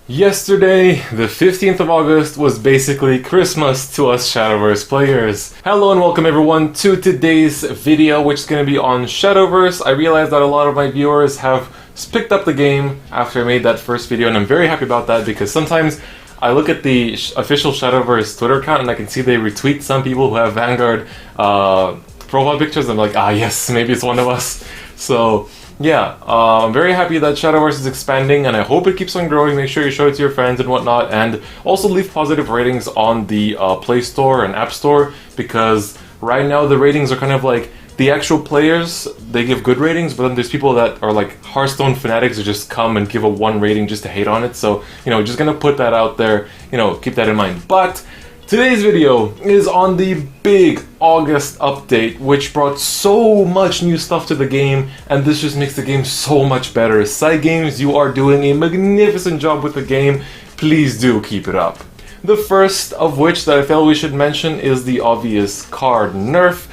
Yesterday, the 15th of August, was basically Christmas to us Shadowverse players. Hello and welcome everyone to today's video, which is going to be on Shadowverse. I realized that a lot of my viewers have picked up the game after I made that first video, and I'm very happy about that because sometimes I look at the official Shadowverse Twitter account and I can see they retweet some people who have Vanguard profile pictures. I'm like, ah yes, maybe it's one of us. So yeah, I'm very happy that Shadowverse is expanding, and I hope it keeps on growing. Make sure you show it to your friends and whatnot, and also leave positive ratings on the Play Store and App Store, because right now the ratings are kind of like the actual players, they give good ratings, but then there's people that are like Hearthstone fanatics who just come and give a 1 rating just to hate on it. So, you know, just gonna put that out there, you know, keep that in mind. But today's video is on the big August update, which brought so much new stuff to the game, and this just makes the game so much better. Side Games, you are doing a magnificent job with the game. Please do keep it up. The first of which that I felt we should mention is the obvious card nerf.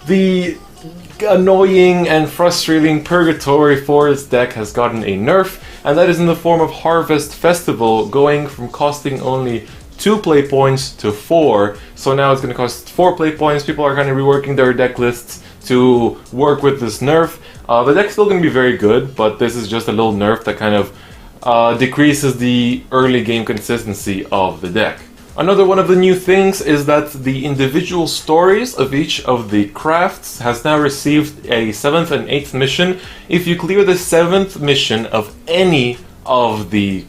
The annoying and frustrating Purgatory Forest deck has gotten a nerf, and that is in the form of Harvest Festival, going from costing only 2 play points to 4, so now it's going to cost 4 play points. People are kind of reworking their deck lists to work with this nerf. The deck's still going to be very good, but this is just a little nerf that kind of decreases the early game consistency of the deck. Another one of the new things is that the individual stories of each of the crafts has now received a 7th and 8th mission. If you clear the 7th mission of any of the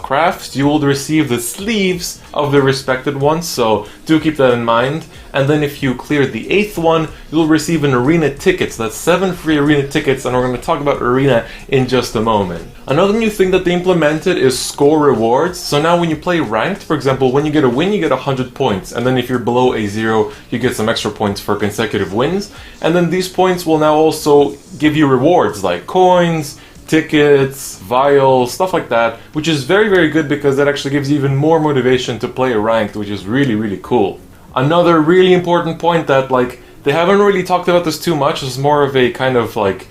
crafts, you will receive the sleeves of the respected ones, so do keep that in mind. And then if you clear the 8th one, you'll receive an arena ticket. So that's 7 free arena tickets, and we're going to talk about arena in just a moment. Another new thing that they implemented is score rewards. So now when you play ranked, for example, when you get a win, you get 100 points, and then if you're below a 0, you get some extra points for consecutive wins. And then these points will now also give you rewards like coins, tickets, vials, stuff like that, which is very, very good because that actually gives you even more motivation to play ranked, which is really, really cool. Another really important point that, like, they haven't really talked about this too much, is more of a kind of like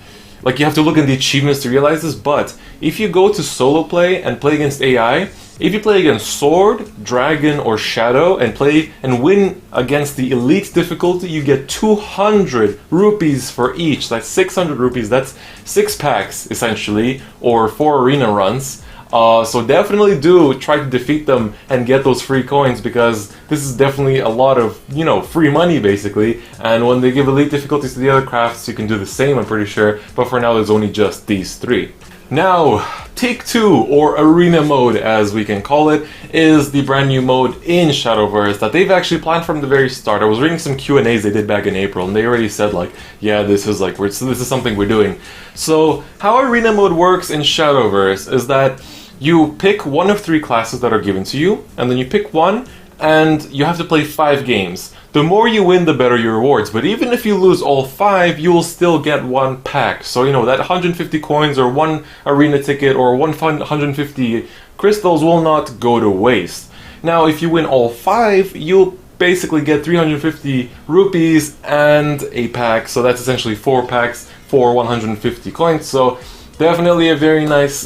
you have to look at the achievements to realize this, but if you go to solo play and play against AI, if you play against Sword, Dragon, or Shadow and play and win against the Elite difficulty, you get 200 rupees for each. That's 600 rupees. That's 6 packs, essentially, or 4 arena runs. So definitely do try to defeat them and get those free coins, because this is definitely a lot of, you know, free money, basically. And when they give Elite difficulties to the other crafts, you can do the same, I'm pretty sure. But for now, there's only just these 3. Now, Take 2, or Arena Mode as we can call it, is the brand new mode in Shadowverse that they've actually planned from the very start. I was reading some Q&As they did back in April, and they already said, like, yeah, this is something we're doing. So, how Arena Mode works in Shadowverse is that you pick one of 3 classes that are given to you, and then you pick one, and you have to play 5 games. The more you win, the better your rewards, but even if you lose all 5, you will still get 1 pack. So, you know, that 150 coins or 1 arena ticket or 150 crystals will not go to waste. Now, if you win all 5, you'll basically get 350 rupees and a pack, so that's essentially 4 packs for 150 coins. So definitely a very nice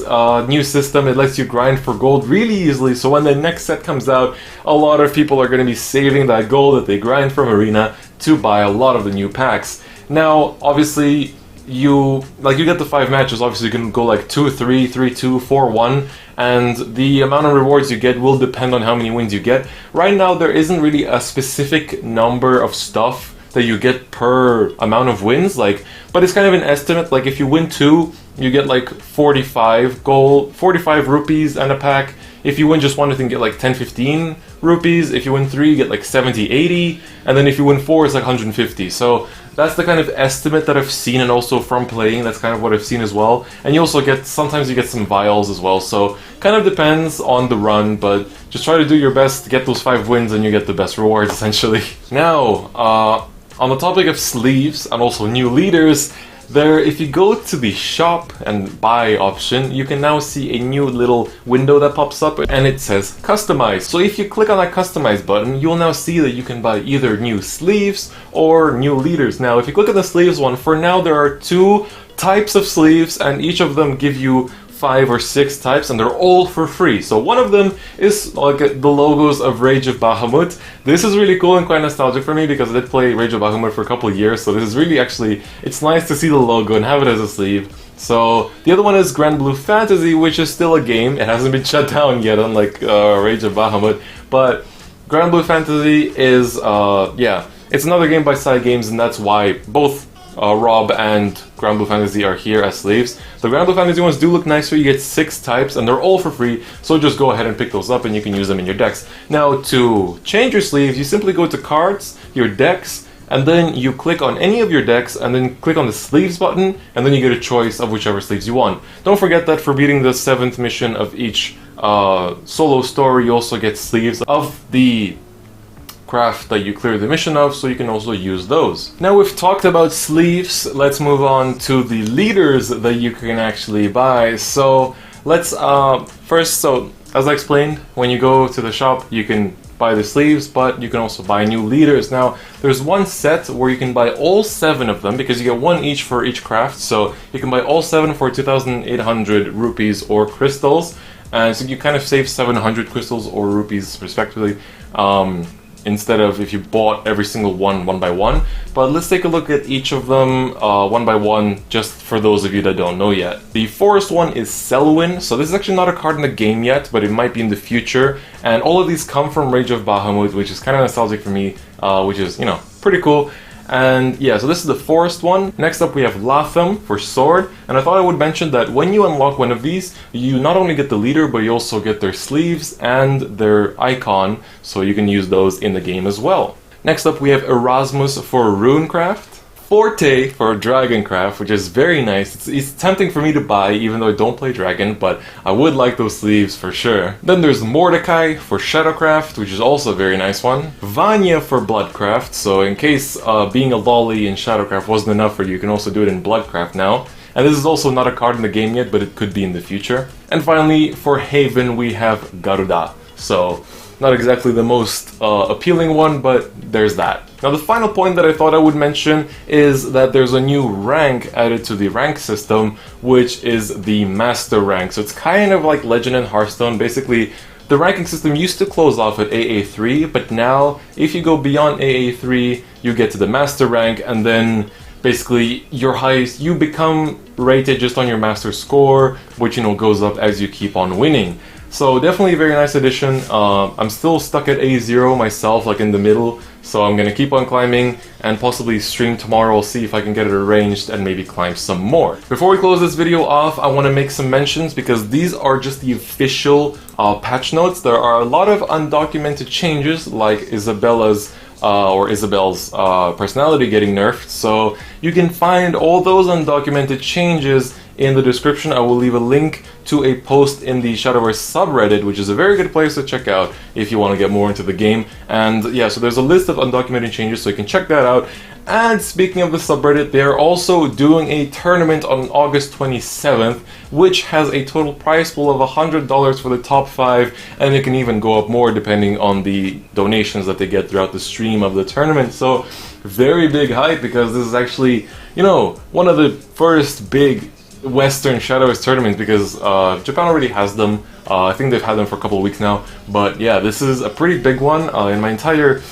new system. It lets you grind for gold really easily, so when the next set comes out, a lot of people are going to be saving that gold that they grind from Arena to buy a lot of the new packs. Now, obviously, you get the 5 matches. Obviously, you can go like 2-3, 3-2, 4-1, and the amount of rewards you get will depend on how many wins you get. Right now, there isn't really a specific number of stuff that you get per amount of wins, but it's kind of an estimate. Like, if you win 2, you get like 45 rupees and a pack. If you win just 1, you can get like 10-15 rupees. If you win 3, you get like 70-80, and then if you win 4, it's like 150. So that's the kind of estimate that I've seen, and also from playing, that's kind of what I've seen as well. And you also get, sometimes you get some vials as well, so kind of depends on the run, but just try to do your best to get those 5 wins and you get the best rewards, essentially. Now, on the topic of sleeves and also new leaders, if you go to the shop and buy option, you can now see a new little window that pops up, and it says customize. So if you click on that customize button, you'll now see that you can buy either new sleeves or new leaders. Now, if you click on the sleeves one, for now there are 2 types of sleeves, and each of them give you 5 or 6 types, and they're all for free. So one of them is like the logos of Rage of Bahamut. This is really cool and quite nostalgic for me because I did play Rage of Bahamut for a couple of years, so this is really actually, it's nice to see the logo and have it as a sleeve. So the other one is Grand Blue Fantasy, which is still a game. It hasn't been shut down yet, unlike Rage of Bahamut, but Grand Blue Fantasy is, yeah, it's another game by Side Games, and that's why both Rob and Grand Blue Fantasy are here as sleeves. The Grand Blue Fantasy ones do look nicer. You get 6 types and they're all for free, so just go ahead and pick those up and you can use them in your decks. Now, to change your sleeves, you simply go to Cards, your decks, and then you click on any of your decks and then click on the sleeves button, and then you get a choice of whichever sleeves you want. Don't forget that for beating the 7th mission of each solo story, you also get sleeves of the craft that you clear the mission of, so you can also use those. Now we've talked about sleeves, let's move on to the leaders that you can actually buy. So let's first, so as I explained, when you go to the shop you can buy the sleeves, but you can also buy new leaders. Now there's one set where you can buy all 7 of them, because you get 1 each for each craft, so you can buy all 7 for 2,800 rupees or crystals, and so you kind of save 700 crystals or rupees respectively, instead of if you bought every single one by one. But let's take a look at each of them one by one, just for those of you that don't know yet. The first one is Selwyn. So this is actually not a card in the game yet, but it might be in the future. And all of these come from Rage of Bahamut, which is kind of nostalgic for me, which is, you know, pretty cool. And yeah, so this is the forest one. Next up we have Latham for sword, and I thought I would mention that when you unlock one of these, you not only get the leader, but you also get their sleeves and their icon, so you can use those in the game as well. Next up we have Erasmus for runecraft, Forte for Dragoncraft, which is very nice. It's tempting for me to buy, even though I don't play Dragon, but I would like those sleeves for sure. Then there's Mordecai for Shadowcraft, which is also a very nice one. Vanya for Bloodcraft, so in case being a lolly in Shadowcraft wasn't enough for you, you can also do it in Bloodcraft now. And this is also not a card in the game yet, but it could be in the future. And finally, for Haven, we have Garuda. So, not exactly the most appealing one, but there's that. Now the final point that I thought I would mention is that there's a new rank added to the rank system, which is the Master rank. So it's kind of like Legend and Hearthstone. Basically, the ranking system used to close off at AA3, but now if you go beyond AA3, you get to the Master rank, and then basically your highest, you become rated just on your Master score, which, you know, goes up as you keep on winning. So definitely a very nice addition. I'm still stuck at A0 myself, like in the middle, so I'm gonna keep on climbing and possibly stream tomorrow. I'll see if I can get it arranged and maybe climb some more. Before we close this video off, I want to make some mentions, because these are just the official patch notes. There are a lot of undocumented changes, like Isabel's personality getting nerfed, so you can find all those undocumented changes in the description. I will leave a link to a post in the Shadowverse subreddit, which is a very good place to check out if you want to get more into the game. And yeah, so there's a list of undocumented changes, so you can check that out. And speaking of the subreddit, they're also doing a tournament on August 27th, which has a total prize pool of $100 for the top 5, and it can even go up more depending on the donations that they get throughout the stream of the tournament. So very big hype, because this is actually, you know, one of the first big Western Shadowverse tournaments, because Japan already has them. I think they've had them for a couple of weeks now, but yeah, this is a pretty big one. In my entire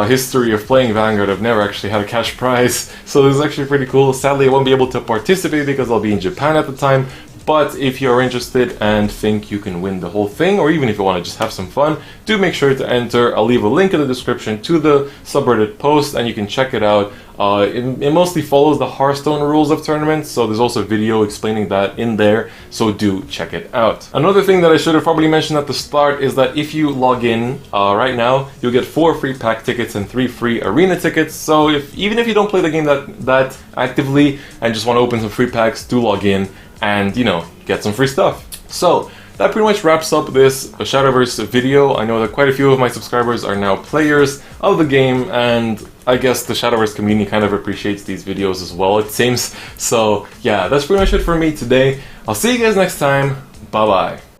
history of playing Vanguard, I've never actually had a cash prize, so this is actually pretty cool. Sadly, I won't be able to participate because I'll be in Japan at the time, but if you're interested and think you can win the whole thing, or even if you want to just have some fun, do make sure to enter. I'll leave a link in the description to the subreddit post, and you can check it out. It mostly follows the Hearthstone rules of tournaments, so there's also a video explaining that in there, so do check it out. Another thing that I should have probably mentioned at the start is that if you log in right now, you'll get 4 free pack tickets and 3 free arena tickets. So even if you don't play the game that actively and just want to open some free packs, do log in and, you know, get some free stuff. So that pretty much wraps up this Shadowverse video. I know that quite a few of my subscribers are now players of the game, and I guess the Shadowverse community kind of appreciates these videos as well, it seems. So yeah, that's pretty much it for me today. I'll see you guys next time. Bye bye.